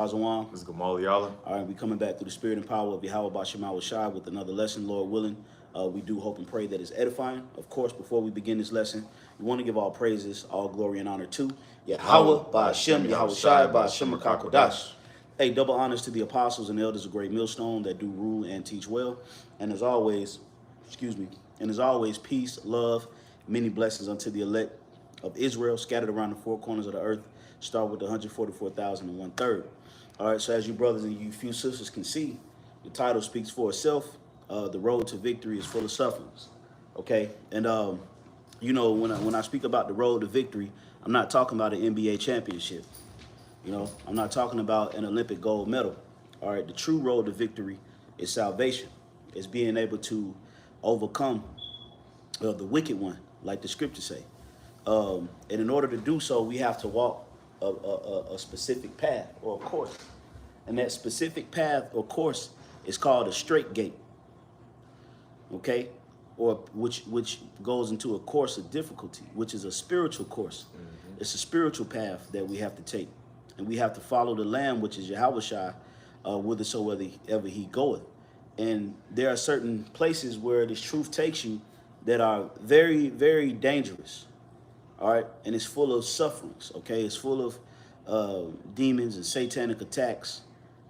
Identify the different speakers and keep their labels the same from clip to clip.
Speaker 1: Azawan.
Speaker 2: This is Gamal Yala.
Speaker 1: All right, we coming back through the spirit and power of Yahweh Bashemah Shai with another lesson, Lord willing. We do hope and pray that it's edifying. Of course, before we begin this lesson, we want to give all praises, all glory and honor to Yahweh Bashem, Yahweh Shai, Bashem Kodash. Hey, double honors to the apostles and elders of Great Millstone that do rule and teach well. And as always, peace, love, many blessings unto the elect of Israel scattered around the four corners of the earth. Start with the 144,001 All right, so as you brothers and you few sisters can see, the title speaks for itself. The road to victory is full of sufferings. Okay, and when I speak about the road to victory, I'm not talking about an NBA championship. I'm not talking about an Olympic gold medal. All right, the true road to victory is salvation. It's being able to overcome the wicked one, like the scriptures say. And in order to do so, we have to walk a specific path or a course. And that specific path or course is called a straight gate. Okay? Or which goes into a course of difficulty, which is a spiritual course. Mm-hmm. It's a spiritual path that we have to take. And we have to follow the Lamb, which is Yahweh Shai, whithersoever he goeth. And there are certain places where this truth takes you that are very, very dangerous. All right, and it's full of sufferings, okay? It's full of demons and satanic attacks,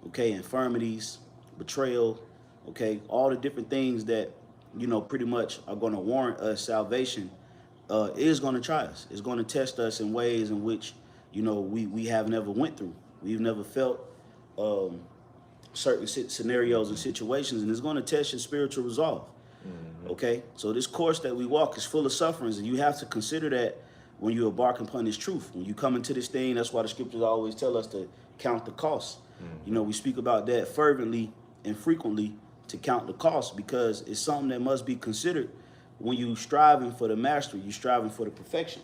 Speaker 1: okay? Infirmities, betrayal, okay? All the different things that, pretty much are going to warrant us salvation is going to try us. It's going to test us in ways in which, we have never went through. We've never felt certain scenarios and situations, and it's going to test your spiritual resolve, okay? So this course that we walk is full of sufferings, and you have to consider that when you embark upon this truth. When you come into this thing, that's why the scriptures always tell us to count the cost. We speak about that fervently and frequently, to count the cost, because it's something that must be considered when you striving for the mastery, you striving for the perfection.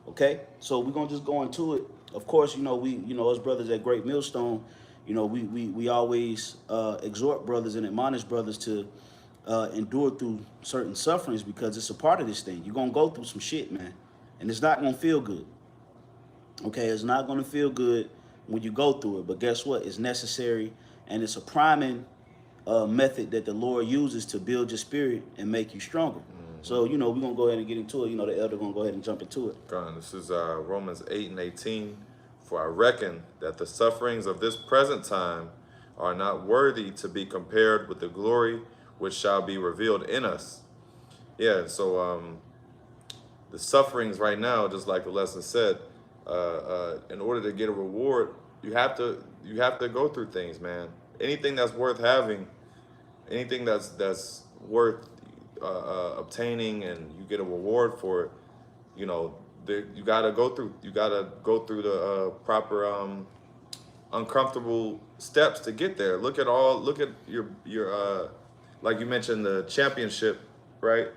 Speaker 1: Okay? So we're gonna just go into it. Of course, us brothers at Great Millstone, we always exhort brothers and admonish brothers to endure through certain sufferings, because it's a part of this thing. You're gonna go through some shit, man. And it's not going to feel good. Okay, it's not going to feel good when you go through it. But guess what? It's necessary, and it's a priming method that the Lord uses to build your spirit and make you stronger. So, we're going to go ahead and get into it. The elder going to go ahead and jump into it.
Speaker 2: This is Romans 8:18. For I reckon that the sufferings of this present time are not worthy to be compared with the glory which shall be revealed in us. Yeah, so the sufferings right now, just like the lesson said, in order to get a reward, you have to go through things, man. Anything that's worth having, anything that's worth obtaining, and you get a reward for it, you gotta go through the proper uncomfortable steps to get there. Look at your like you mentioned, the championship, right?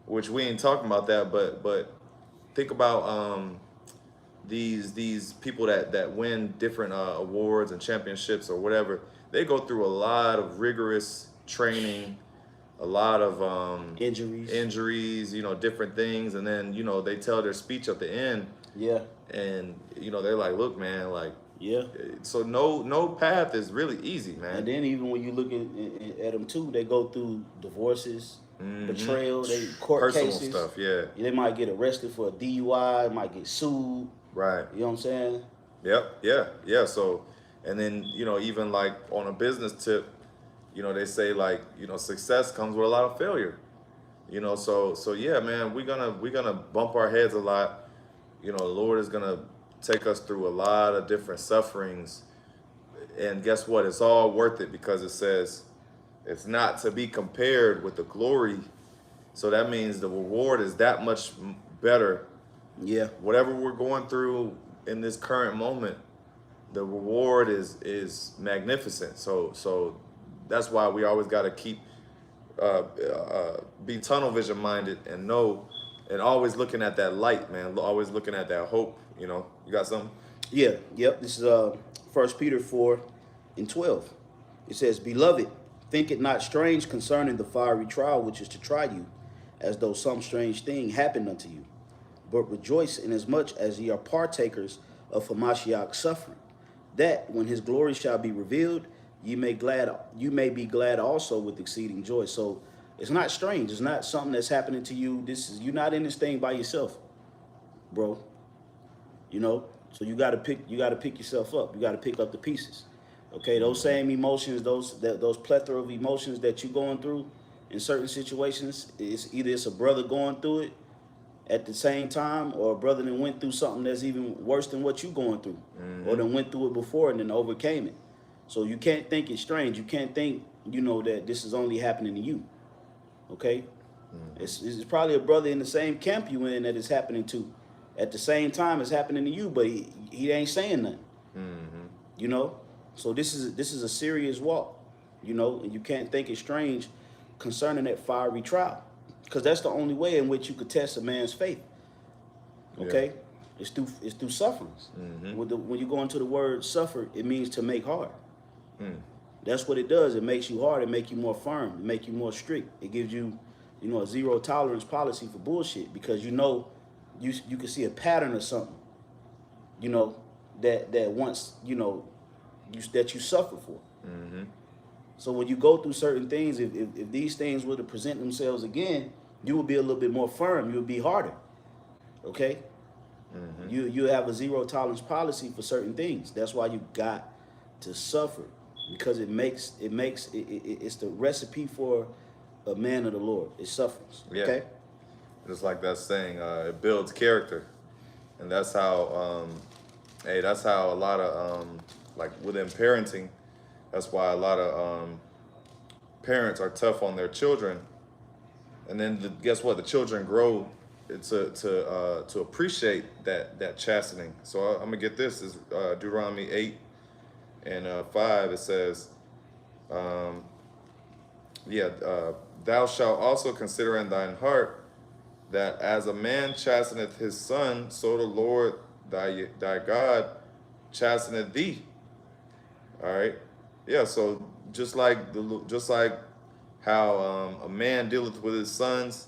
Speaker 2: Which we ain't talking about that, but think about these people that win different awards and championships or whatever. They go through a lot of rigorous training, a lot of injuries, different things, and then they tell their speech at the end.
Speaker 1: Yeah.
Speaker 2: And they're like, look, man, like,
Speaker 1: yeah.
Speaker 2: So no path is really easy, man.
Speaker 1: And then even when you look at them too, they go through divorces. Betrayal, court
Speaker 2: personal
Speaker 1: cases,
Speaker 2: stuff, yeah.
Speaker 1: They might get arrested for a DUI, might get sued.
Speaker 2: Right.
Speaker 1: You know what I'm saying?
Speaker 2: Yep, yeah. So, and then, even like on a business tip, they say like, success comes with a lot of failure. So yeah, man, we're gonna bump our heads a lot. The Lord is gonna take us through a lot of different sufferings. And guess what? It's all worth it, because it says it's not to be compared with the glory. So that means the reward is that much better.
Speaker 1: Yeah.
Speaker 2: Whatever we're going through in this current moment, the reward is magnificent. So that's why we always got to keep be tunnel vision minded and know, and always looking at that light, man. Always looking at that hope. You got something?
Speaker 1: Yeah. Yep. This is 1 Peter 4:12. It says, "Beloved, think it not strange concerning the fiery trial which is to try you, as though some strange thing happened unto you. But rejoice inasmuch as ye are partakers of Hamashiach's suffering, that when his glory shall be revealed, you may be glad also with exceeding joy. So it's not strange. It's not something that's happening to you. You're not in this thing by yourself, bro. You know, so you gotta pick yourself up. You gotta pick up the pieces. Okay, those same emotions, those plethora of emotions that you're going through in certain situations, it's a brother going through it at the same time, or a brother that went through something that's even worse than what you're going through, or then went through it before and then overcame it. So you can't think it's strange. You can't think, that this is only happening to you. Okay, it's probably a brother in the same camp you in that it's happening to. At the same time, it's happening to you, but he ain't saying nothing. You know, so this is a serious walk. And you can't think it's strange concerning that fiery trial, because that's the only way in which you could test a man's faith. Okay, it's through sufferings. When you go into the word suffer, it means to make hard. That's what it does. It makes you hard. It makes you more firm. It makes you more strict. It gives you, a zero tolerance policy for bullshit, because you can see a pattern or something, that once, that you suffer for. So when you go through certain things, if these things were to present themselves again, you will be a little bit more firm. You will be harder. Okay? You have a zero tolerance policy for certain things. That's why you got to suffer, because it's the recipe for a man of the Lord. It suffers.
Speaker 2: Yeah.
Speaker 1: Okay?
Speaker 2: Just like that saying, it builds character. And that's how that's how a lot of like within parenting, that's why a lot of parents are tough on their children. And then guess what? The children grow to appreciate that chastening. So I'm gonna get this is Deuteronomy 8 and 5. It says, thou shalt also consider in thine heart that as a man chasteneth his son, so the Lord thy God chasteneth thee. All right, yeah. So just like how a man dealeth with his sons,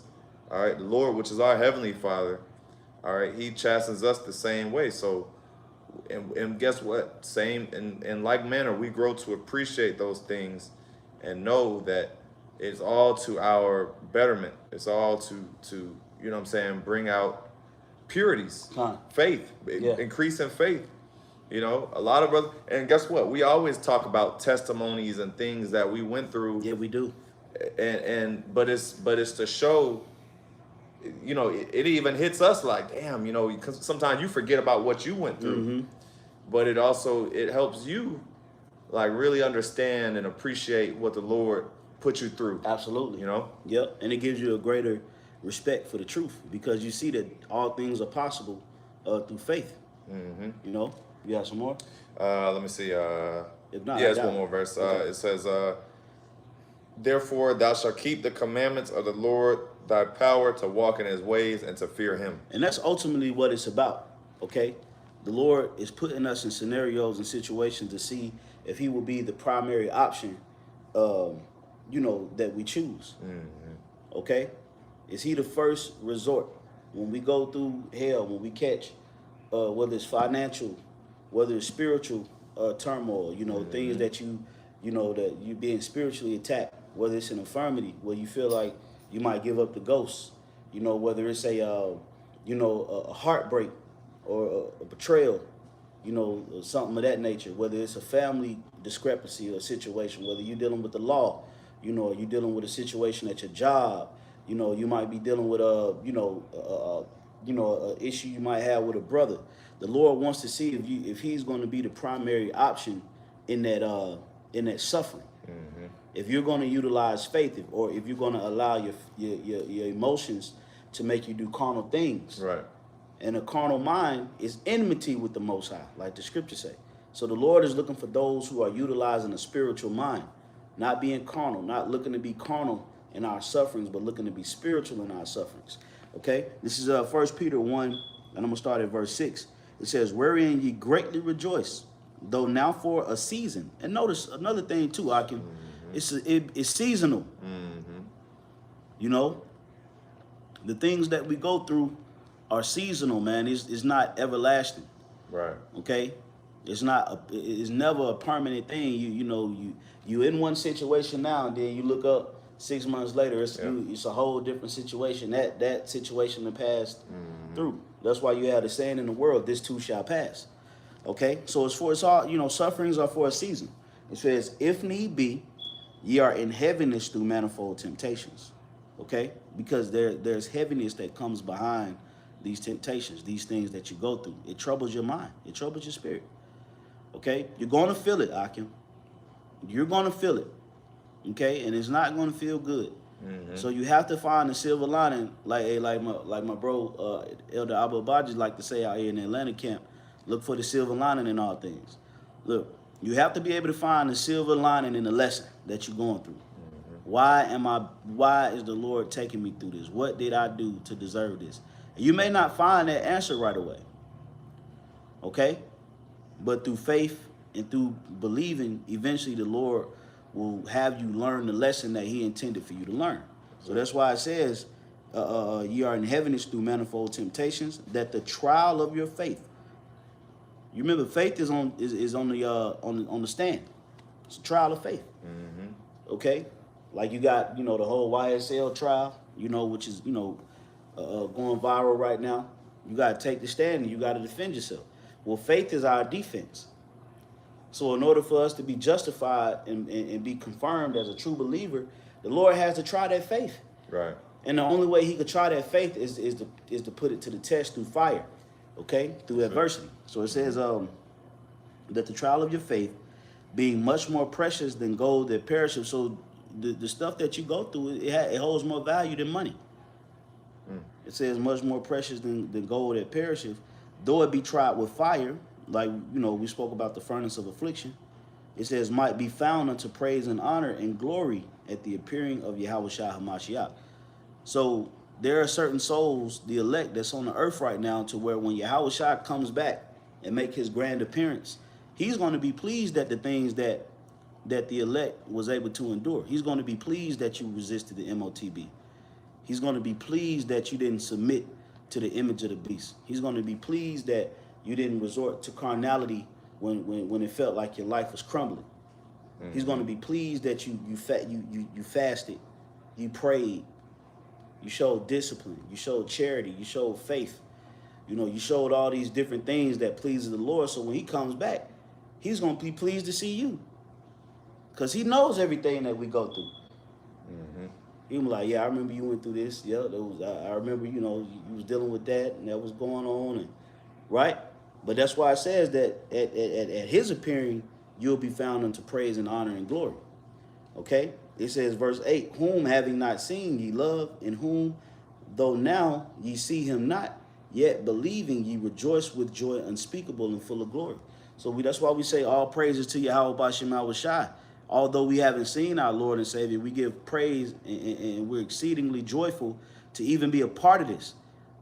Speaker 2: all right, the Lord, which is our heavenly Father, all right, he chastens us the same way. So, and guess what? Same in like manner, we grow to appreciate those things and know that it's all to our betterment. It's all to bring out purities, faith, increase in faith. A lot of brothers, and guess what? We always talk about testimonies and things that we went through.
Speaker 1: Yeah, we do.
Speaker 2: But it's to show, it even hits us like, damn, because sometimes you forget about what you went through, but it helps you like really understand and appreciate what the Lord put you through.
Speaker 1: Absolutely. Yep. And it gives you a greater respect for the truth, because you see that all things are possible through faith. You got some more?
Speaker 2: Let me see.
Speaker 1: If not,
Speaker 2: it's one more verse. Okay. It says, therefore thou shalt keep the commandments of the Lord thy power to walk in his ways and to fear him. And
Speaker 1: that's ultimately what it's about. Okay, the Lord is putting us in scenarios and situations to see if he will be the primary option that we choose. Okay, is he the first resort when we go through hell, when we catch whether it's financial, whether it's spiritual turmoil, things that that you being spiritually attacked, whether it's an infirmity where you feel like you might give up the ghost, whether it's a heartbreak or a betrayal, or something of that nature, whether it's a family discrepancy or situation, whether you're dealing with the law, or you're dealing with a situation at your job, you might be dealing with a issue you might have with a brother. The Lord wants to see if he's going to be the primary option in that suffering. If you're going to utilize faith, or if you're going to allow your emotions to make you do carnal things.
Speaker 2: Right.
Speaker 1: And a carnal mind is enmity with the Most High, like the scriptures say. So the Lord is looking for those who are utilizing a spiritual mind, not being carnal, not looking to be carnal in our sufferings, but looking to be spiritual in our sufferings. Okay? This is 1 Peter 1, and I'm going to start at verse 6. It says, wherein ye greatly rejoice, though now for a season. And notice another thing too, Akim. It's seasonal. The things that we go through are seasonal, man. It's not everlasting.
Speaker 2: Right.
Speaker 1: Okay? It's not. It's never a permanent thing. You in one situation now, and then you look up 6 months later. It's a whole different situation. That situation that passed through. That's why you have the saying in the world, "This too shall pass." Okay, so it's all sufferings are for a season. It says, "If need be, ye are in heaviness through manifold temptations." Okay, because there's heaviness that comes behind these temptations, these things that you go through. It troubles your mind. It troubles your spirit. Okay, you're going to feel it, Akim. You're going to feel it. Okay, and it's not going to feel good. So you have to find the silver lining, like my bro Elder Abba Baji like to say out here in the Atlanta camp. Look for the silver lining in all things. Look, you have to be able to find the silver lining in the lesson that you're going through. Why is the Lord taking me through this? What did I do to deserve this? You may not find that answer right away. Okay? But through faith and through believing, eventually the Lord will have you learn the lesson that he intended for you to learn. So that's why it says, ye are in heaviness through manifold temptations, that the trial of your faith. You remember, faith is on the stand. It's a trial of faith. Okay? Like you got, the whole YSL trial, which is, going viral right now. You got to take the stand and you got to defend yourself. Well, faith is our defense. So in order for us to be justified and be confirmed as a true believer, the Lord has to try that faith.
Speaker 2: Right.
Speaker 1: And the only way he could try that faith is to put it to the test through fire, okay, through adversity. So it says that the trial of your faith, being much more precious than gold that perisheth. So the stuff that you go through, it holds more value than money. It says much more precious than gold that perisheth, though it be tried with fire. Like, we spoke about the furnace of affliction. It says, might be found unto praise and honor and glory at the appearing of Yahushua HaMashiach. So there are certain souls, the elect, that's on the earth right now, to where when Yahushua comes back and make his grand appearance, he's going to be pleased at the things that the elect was able to endure. He's going to be pleased that you resisted the MOTB. He's going to be pleased that you didn't submit to the image of the beast. He's going to be pleased that you didn't resort to carnality when it felt like your life was crumbling. He's going to be pleased that you fasted, you prayed, you showed discipline, you showed charity, you showed faith. You showed all these different things that pleases the Lord. So when he comes back, he's going to be pleased to see you, because he knows everything that we go through. He was like, yeah, I remember you went through this. Yeah, I remember, you was dealing with that and that was going on, and right. But that's why it says that at his appearing, you'll be found unto praise and honor and glory. Okay? It says, verse 8, whom having not seen ye love, in whom, though now ye see him not, yet believing ye rejoice with joy unspeakable and full of glory. So that's why we say all praises to Yahweh Bashem Yahushai. Although we haven't seen our Lord and Savior, we give praise and we're exceedingly joyful to even be a part of this.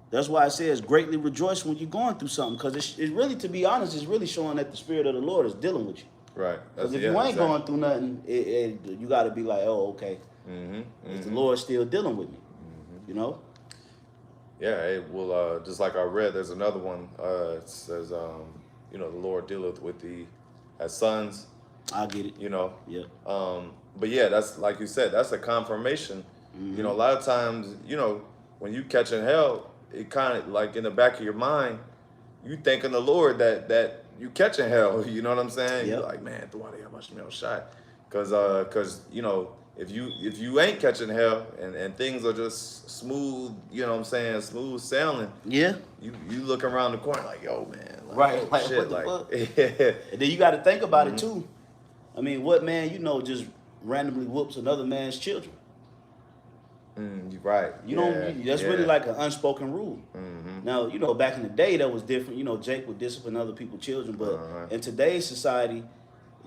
Speaker 1: That's why it says greatly rejoice when you're going through something, because it's really, to be honest, it's really showing that the Spirit of the Lord is dealing with you.
Speaker 2: Right.
Speaker 1: Because if you ain't going through nothing, you got to be like, oh, okay. Is the Lord still dealing with me?
Speaker 2: Yeah, it will, just like I read, there's another one. It says, the Lord dealeth with thee as sons.
Speaker 1: I get it. Yeah.
Speaker 2: But yeah, that's like you said, that's a confirmation. A lot of times, when you catching hell, it kind of like in the back of your mind, you thanking the Lord that you catching hell. You know what I'm saying?
Speaker 1: Yep.
Speaker 2: You're like, man, how much shot? Because if you ain't catching hell and things are just smooth, smooth sailing.
Speaker 1: Yeah.
Speaker 2: You look around the corner like, yo, man.
Speaker 1: Right.
Speaker 2: Oh,
Speaker 1: like,
Speaker 2: shit,
Speaker 1: what the fuck? And then you got to think about it too. I mean, what man just randomly whoops another man's children?
Speaker 2: Right.
Speaker 1: That's really like an unspoken rule. Now, back in the day that was different. Jake would discipline other people's children, but in today's society,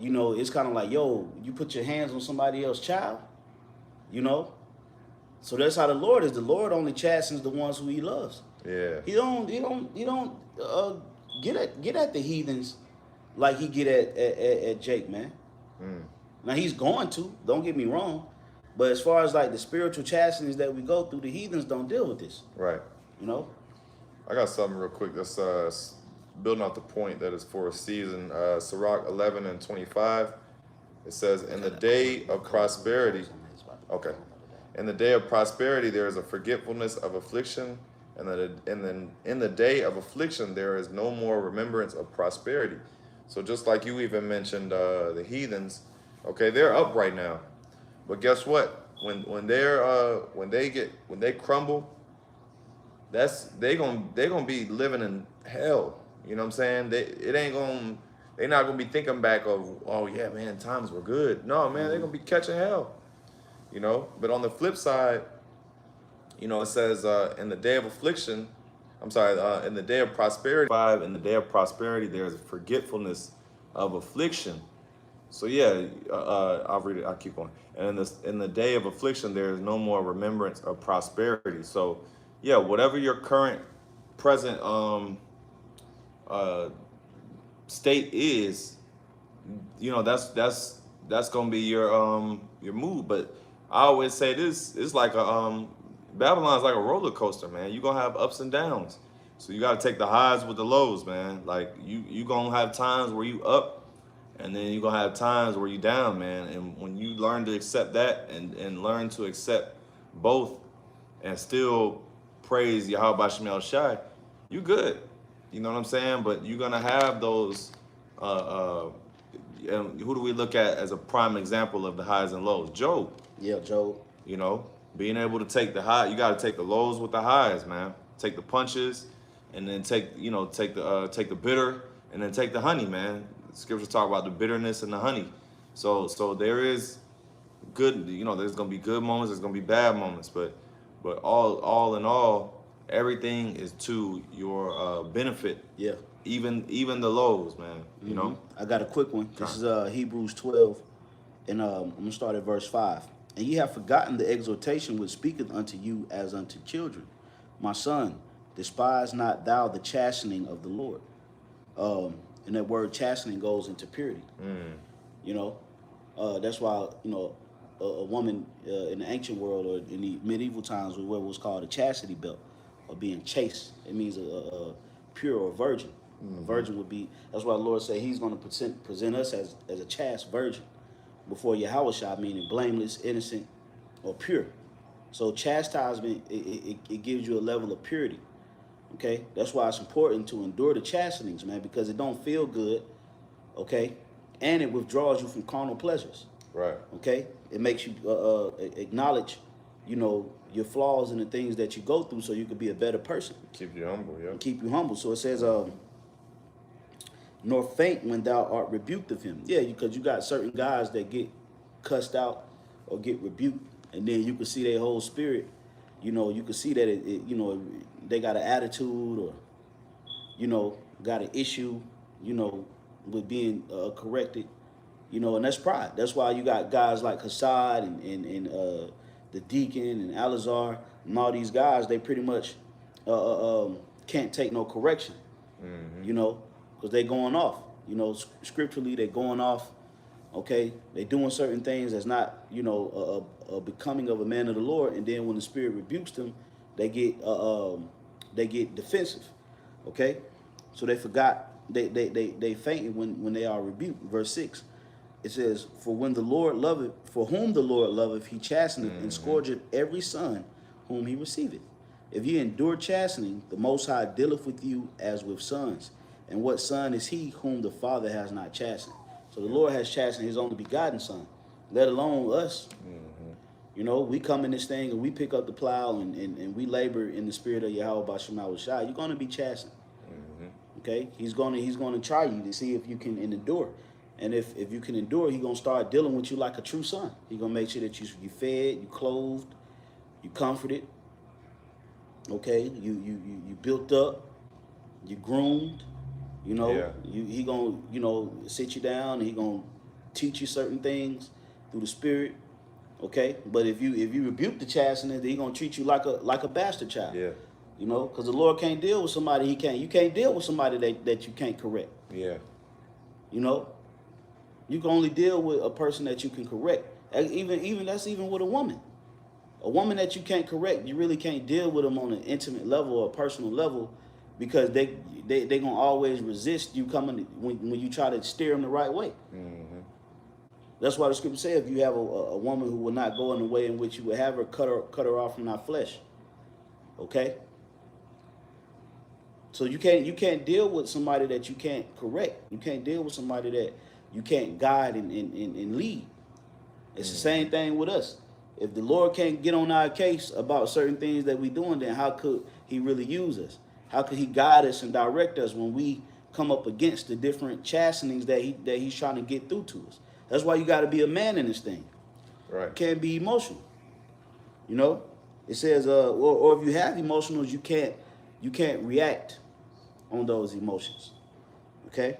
Speaker 1: it's kind of like, yo, you put your hands on somebody else's child, So that's how the Lord is. The Lord only chastens the ones who he loves.
Speaker 2: Yeah.
Speaker 1: He don't get at the heathens like he get at Jake, man. Now he's going to, don't get me wrong, but as far as like the spiritual chastenings that we go through, the heathens don't deal with this.
Speaker 2: Right.
Speaker 1: You know?
Speaker 2: I got something real quick. That's building off the point that is for a season. Sirach 11:25. It says, "In the day of prosperity, okay, in the day of prosperity there is a forgetfulness of affliction, and then in the day of affliction there is no more remembrance of prosperity." So just like you even mentioned, the heathens, okay, they're up right now, but guess what? When they crumble, they gonna be living in hell. You know what I'm saying? They're not gonna be thinking back of, oh yeah, man, times were good. No, man, they're gonna be catching hell. You know. But on the flip side, you know, it says in the day of affliction, in the day of prosperity. In the day of prosperity, there is a forgetfulness of affliction. So yeah, I'll read it. I'll keep going. And in the day of affliction, there is no more remembrance of prosperity. So yeah, whatever your current present state is, you know, that's gonna be your mood. But I always say this: it's like a Babylon's like a roller coaster, man. You're gonna have ups and downs. So you gotta take the highs with the lows, man. Like you gonna have times where you up, and then you're gonna have times where you down, man. And when you learn to accept that and learn to accept both and still praise Yahweh Shemel Shai, you good. You know what I'm saying? But you're gonna have those and who do we look at as a prime example of the highs and lows? Job.
Speaker 1: Yeah, Job.
Speaker 2: You know, being able to take the high, you got to take the lows with the highs, man. Take the punches, and then take the bitter, and then take the honey, man. Scriptures talk about the bitterness and the honey. So there is good, you know, there's gonna be good moments, there's gonna be bad moments, but all in all, everything is to your benefit.
Speaker 1: Yeah.
Speaker 2: Even the lows, man. You know.
Speaker 1: I got a quick one. This is Hebrews 12, and I'm gonna start at verse 5. And ye have forgotten the exhortation which speaketh unto you as unto children. My son, despise not thou the chastening of the Lord. And that word chastening goes into purity. You know, that's why, you know, a woman in the ancient world or in the medieval times would wear what was called a chastity belt, or being chaste. It means a pure or virgin. A virgin would be. That's why the Lord said He's going to present us as a chaste virgin before Yahweh, meaning blameless, innocent, or pure. So chastisement, it gives you a level of purity. Okay, that's why it's important to endure the chastenings, man, because it don't feel good. Okay, and it withdraws you from carnal pleasures.
Speaker 2: Right.
Speaker 1: Okay, it makes you acknowledge, you know, your flaws and the things that you go through, so you could be a better person.
Speaker 2: Keep you humble, yeah.
Speaker 1: Keep you humble. So it says, nor faint when thou art rebuked of him. Yeah, because you got certain guys that get cussed out or get rebuked, and then you can see their whole spirit. You know, you can see that you know, they got an attitude, or, you know, got an issue, you know, with being corrected. You know, and that's pride. That's why you got guys like Hassad and the deacon and Alazar and all these guys. They pretty much can't take no correction. You know, because they going off. You know, scripturally they going off. Okay, they doing certain things that's not, you know, becoming of a man of the Lord. And then when the Spirit rebukes them, they get defensive. Okay, so they forgot they fainted when they are rebuked. Verse 6. It says, for whom the Lord loveth, he chasteneth and scourgeth every son whom he receiveth. If ye endure chastening, the Most High dealeth with you as with sons. And what son is he whom the Father has not chastened? So the Lord has chastened his only begotten son, let alone us. You know, we come in this thing and we pick up the plow and we labor in the spirit of Yahweh Bashemah Shai. You're going to be chastened. Okay? He's going to try you to see if you can endure. And if you can endure, he's going to start dealing with you like a true son. He's going to make sure that you fed, you clothed, you comforted. Okay? You built up, you groomed. You know, he going to, you know, sit you down, and he going to teach you certain things through the Spirit. Okay? But if you rebuke the chastening, then he going to treat you like a bastard child. Yeah. You know, because the Lord can't deal with somebody you can't deal with somebody that you can't correct. Yeah. You know? You can only deal with a person that you can correct. Even that's even with a woman. A woman that you can't correct, you really can't deal with them on an intimate level or a personal level, because they gonna always resist you coming when you try to steer them the right way.
Speaker 2: Mm-hmm.
Speaker 1: That's why the scripture says, if you have a woman who will not go in the way in which you would have her, cut her off from our flesh. Okay. So you can't deal with somebody that you can't correct. You can't deal with somebody that you can't guide and lead. It's the same thing with us. If the Lord can't get on our case about certain things that we're doing, then how could he really use us? How could he guide us and direct us when we come up against the different chastenings that he's trying to get through to us? That's why you got to be a man in this thing.
Speaker 2: Right.
Speaker 1: You can't be emotional. You know, it says, or if you have emotionals, you can't react on those emotions. Okay.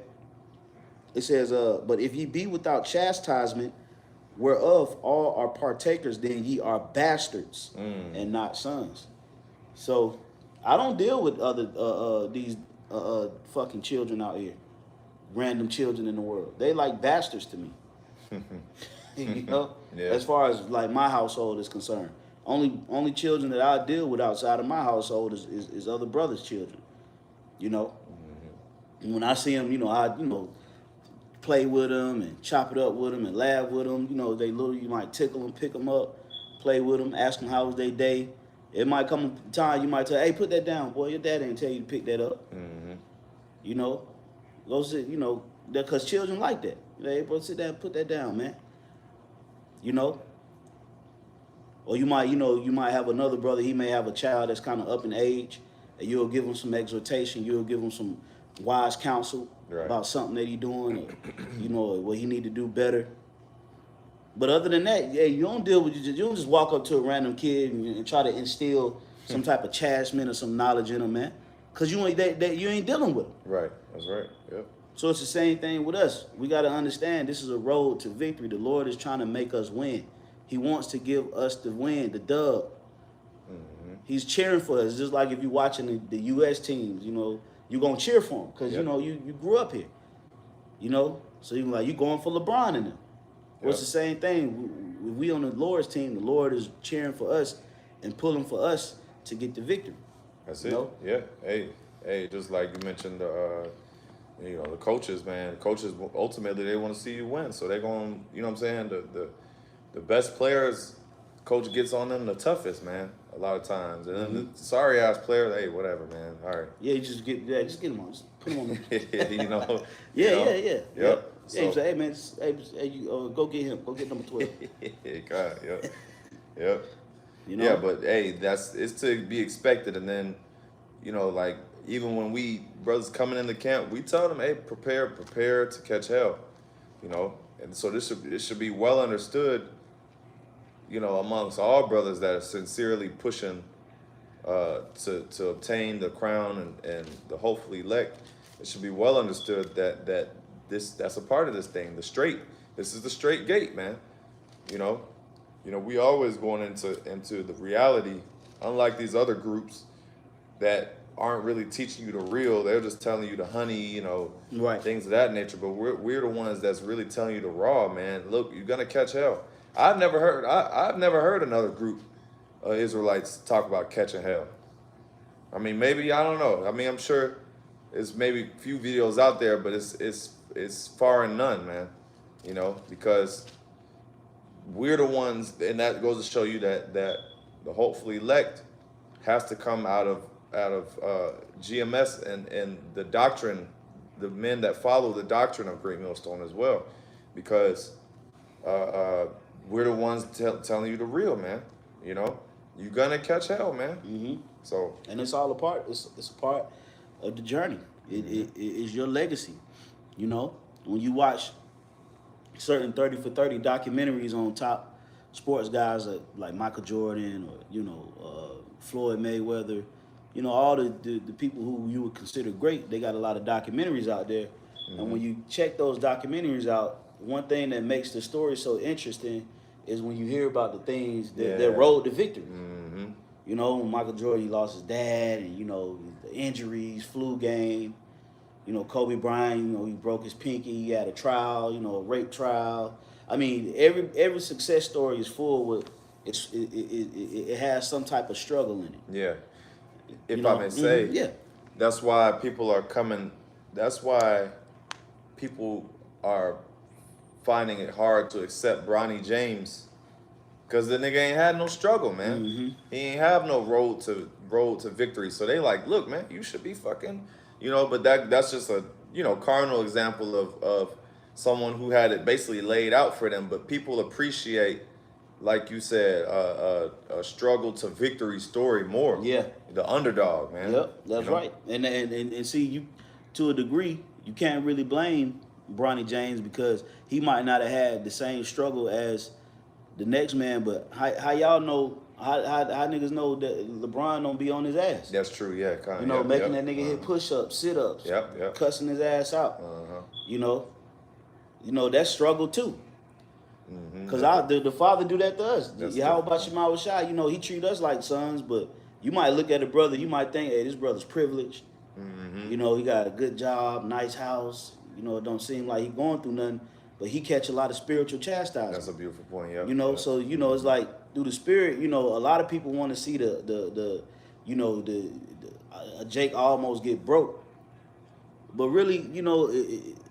Speaker 1: It says, but if ye be without chastisement, whereof all are partakers, then ye are bastards and not sons. So I don't deal with these fucking children out here, random children in the world. They like bastards to me. You know,
Speaker 2: Yeah.
Speaker 1: as far as like my household is concerned, only children that I deal with outside of my household is other brothers' children. You know, and when I see them, I play with them and chop it up with them and laugh with them. You know, they literally, you might tickle them, pick them up, play with them, ask them how was their day. It might come a time you might tell, hey, put that down, boy. Your dad didn't tell you to pick that up.
Speaker 2: Mm-hmm.
Speaker 1: You know, go sit. Because children like that. Hey, bro, sit down, put that down, man. You know. Or you might have another brother. He may have a child that's kind of up in age, and you'll give him some exhortation. You'll give him some wise counsel about something that he's doing, or what he need to do better. But other than that, yeah, you don't deal with you don't just walk up to a random kid and try to instill some type of chastisement or some knowledge in them, man, because you ain't dealing with them.
Speaker 2: Right. That's right. Yep.
Speaker 1: So it's the same thing with us. We got to understand this is a road to victory. The Lord is trying to make us win. He wants to give us the win, the dub.
Speaker 2: Mm-hmm.
Speaker 1: He's cheering for us. Just like if you're watching the U.S. teams, you're going to cheer for them because, you grew up here. So you're going for LeBron in them. Well, it's the same thing. We on the Lord's team. The Lord is cheering for us and pulling for us to get the victory.
Speaker 2: That's it. Yeah. Hey, just like you mentioned, the coaches, man. Coaches ultimately they want to see you win, so they're going. You know what I'm saying? The best players, coach gets on them the toughest, man. A lot of times, and then the sorry ass players, hey, whatever, man. All right.
Speaker 1: Yeah, just get them on. Just put them on.
Speaker 2: Yeah.
Speaker 1: Yep.
Speaker 2: So,
Speaker 1: Yeah, say, hey man, you go get him. Go get number 12.
Speaker 2: God, yep.
Speaker 1: Yeah,
Speaker 2: but hey, it's to be expected, and then, like even when we brothers coming into camp, we tell them, hey, prepare to catch hell, and so this should be well understood, amongst all brothers that are sincerely pushing to obtain the crown and the hopefully elect. It should be well understood that that's a part of this thing. This is the straight gate, man. We always going into the reality, unlike these other groups that aren't really teaching you the real. They're just telling you the honey,
Speaker 1: right,
Speaker 2: things of that nature. But we're the ones that's really telling you the raw, man. Look, you're gonna catch hell. I've never heard another group of Israelites talk about catching hell. I mean, maybe, I don't know. I mean, I'm sure there's maybe a few videos out there, but it's far and none, man. Because we're the ones, and that goes to show you that the hopefully elect has to come out of GMS and the doctrine, the men that follow the doctrine of Great Millstone as well, because we're the ones telling you the real, man. You're gonna catch hell, man.
Speaker 1: Mm-hmm.
Speaker 2: So,
Speaker 1: and it's all a part. It's a part of the journey. It is your legacy. When you watch certain 30 for 30 documentaries on top sports guys like Michael Jordan or Floyd Mayweather, all the people who you would consider great, they got a lot of documentaries out there. Mm-hmm. And when you check those documentaries out, one thing that makes the story so interesting is when you hear about the things that road to victory. Mm-hmm. Michael Jordan, he lost his dad, and the injuries, flu game. Kobe Bryant, he broke his pinky, he had a trial, a rape trial. I mean, every success story is full with it has some type of struggle in it.
Speaker 2: Yeah. If I may say, That's why people are coming. That's why people are finding it hard to accept Bronny James, cause the nigga ain't had no struggle, man.
Speaker 1: Mm-hmm.
Speaker 2: He ain't have no road to victory. So they like, look, man, you should be fucking, But that's just a carnal example of someone who had it basically laid out for them. But people appreciate, like you said, a struggle to victory story more.
Speaker 1: Yeah.
Speaker 2: The underdog, man.
Speaker 1: Yep, that's right. And see, you to a degree, you can't really blame Bronny James because he might not have had the same struggle as the next man. But how y'all know? How niggas know that LeBron don't be on his ass?
Speaker 2: That's true. Yeah, kind of.
Speaker 1: Making that nigga hit push-ups, sit-ups, cussing his ass out. That struggle too. Cause the father do that to us. How about Shema Shai? He treat us like sons, but you might look at a brother, you might think, hey, this brother's privileged. He got a good job, nice house. It don't seem like he going through nothing, but he catch a lot of spiritual chastisement.
Speaker 2: That's a beautiful point. Yeah.
Speaker 1: So it's like through the spirit. A lot of people want to see Jake almost get broke, but really,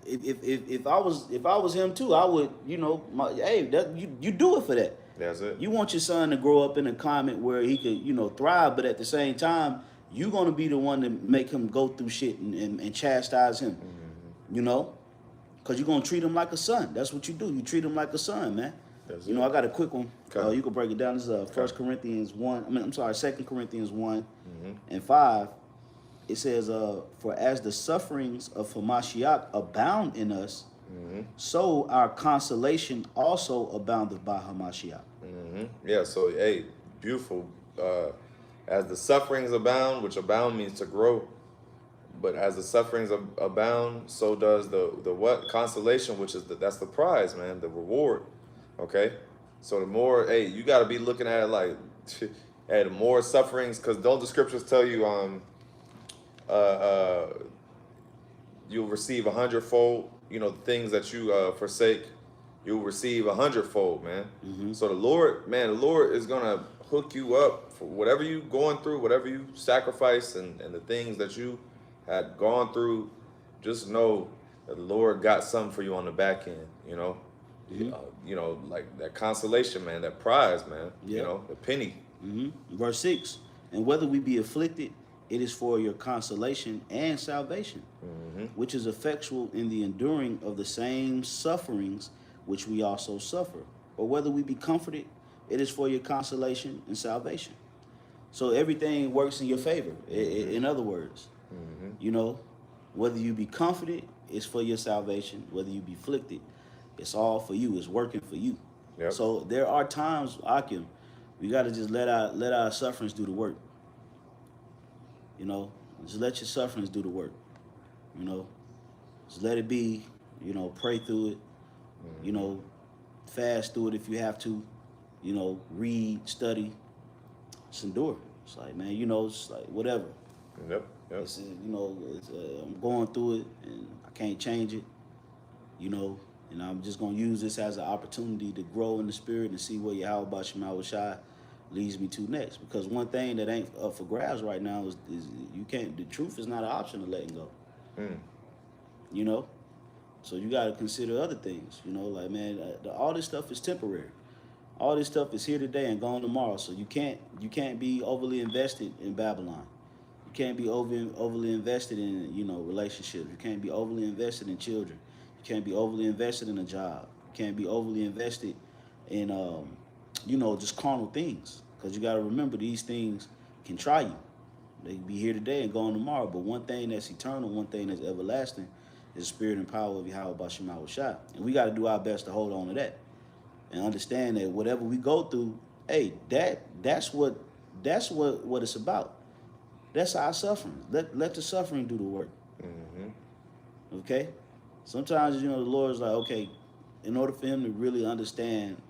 Speaker 1: if I was him too, I would, you do it for that.
Speaker 2: That's it.
Speaker 1: You want your son to grow up in a climate where he could, thrive, but at the same time, you're gonna be the one to make him go through shit and chastise him, because you're gonna treat him like a son. That's what you do. You treat him like a son, man.
Speaker 2: That's it.
Speaker 1: I got a quick one.
Speaker 2: Okay.
Speaker 1: You can break it down. This is 1 Corinthians 1. 2 Corinthians 1 and 5. It says, for as the sufferings of Hamashiach abound in us, so our consolation also aboundeth by Hamashiach.
Speaker 2: Yeah, so, hey, beautiful. As the sufferings abound, which abound means to grow, but as the sufferings abound, so does the what? Consolation, which is that's the prize, man, the reward, okay? So the more, hey, you got to be looking at it like, hey, the more sufferings, because don't the scriptures tell you, you'll receive 100-fold, things that you forsake, you'll receive 100-fold, man. So the Lord is gonna hook you up for whatever you going through, whatever you sacrifice, and the things that you had gone through. Just know that the Lord got something for you on the back end, like that consolation, man, that prize, man, the penny.
Speaker 1: Verse 6, and whether we be afflicted, it is for your consolation and salvation, which is effectual in the enduring of the same sufferings which we also suffer. Or whether we be comforted, it is for your consolation and salvation. So everything works in your favor. In other words, whether you be comforted, it's for your salvation. Whether you be afflicted, it's all for you. It's working for you.
Speaker 2: Yep.
Speaker 1: So there are times, Akim, we got to just let our sufferings do the work. Just let your sufferings do the work. Just let it be. Pray through it. Fast through it if you have to. Read, study. Just endure. It's like, man, it's like whatever.
Speaker 2: Yep.
Speaker 1: It's, I'm going through it and I can't change it. And I'm just gonna use this as an opportunity to grow in the spirit and see where Yahweh Shema Shai leads me to next. Because one thing that ain't up for grabs right now is you can't. The truth is not an option of letting go. So you got to consider other things. Like, man, all this stuff is temporary. All this stuff is here today and gone tomorrow. So you can't be overly invested in Babylon. You can't be overly invested in relationships. You can't be overly invested in children. You can't be overly invested in a job. You can't be overly invested in just carnal things. Because you got to remember, these things can try you. They can be here today and gone tomorrow. But one thing that's eternal, one thing that's everlasting, is the spirit and power of Yahweh Shema Shai. And we got to do our best to hold on to that. And understand that whatever we go through, hey, that's what it's about. That's our suffering. Let the suffering do the work. Okay? Sometimes, the Lord's like, okay, in order for him to really understand,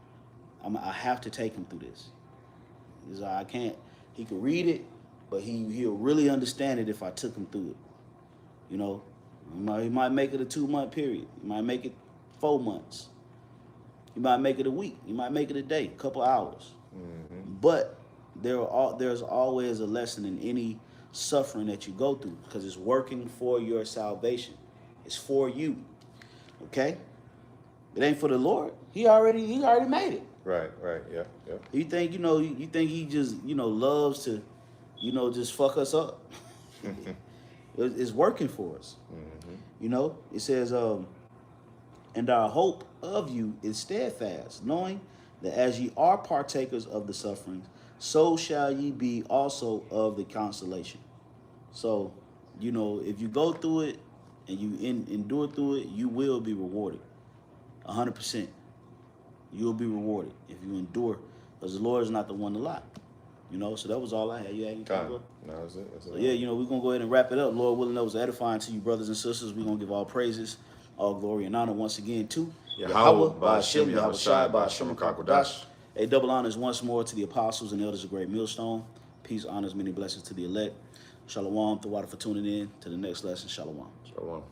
Speaker 1: I have to take him through this. He's like, I can't. He can read it, but he'll really understand it if I took him through it. He might make it a 2-month period. He might make it 4 months. He might make it a week. He might make it a day, a couple hours. But there's always a lesson in any suffering that you go through, because it's working for your salvation. It's for you. Okay? It ain't for the Lord. He already made it.
Speaker 2: Right. Yeah.
Speaker 1: You think, you think he just, loves to, just fuck us up. It's working for us. It says, and our hope of you is steadfast, knowing that as ye are partakers of the sufferings, so shall ye be also of the consolation. So, if you go through it and you endure through it, you will be rewarded. 100%. You'll be rewarded if you endure, because the Lord is not the one to lie. So that was all I had. You had anything, bro?
Speaker 2: No, that's it.
Speaker 1: So yeah, we're going to go ahead and wrap it up. Lord willing, that was edifying to you, brothers and sisters. We're going to give all praises, all glory and honor once again to
Speaker 2: Yahweh, Ba'ashem, Yahushai, Ba'ashem, Kakodash.
Speaker 1: A double honors once more to the apostles and elders of Great Millstone. Peace, honors, many blessings to the elect. Shalom. The water for tuning in to the next lesson. Shalom.
Speaker 2: Shalom.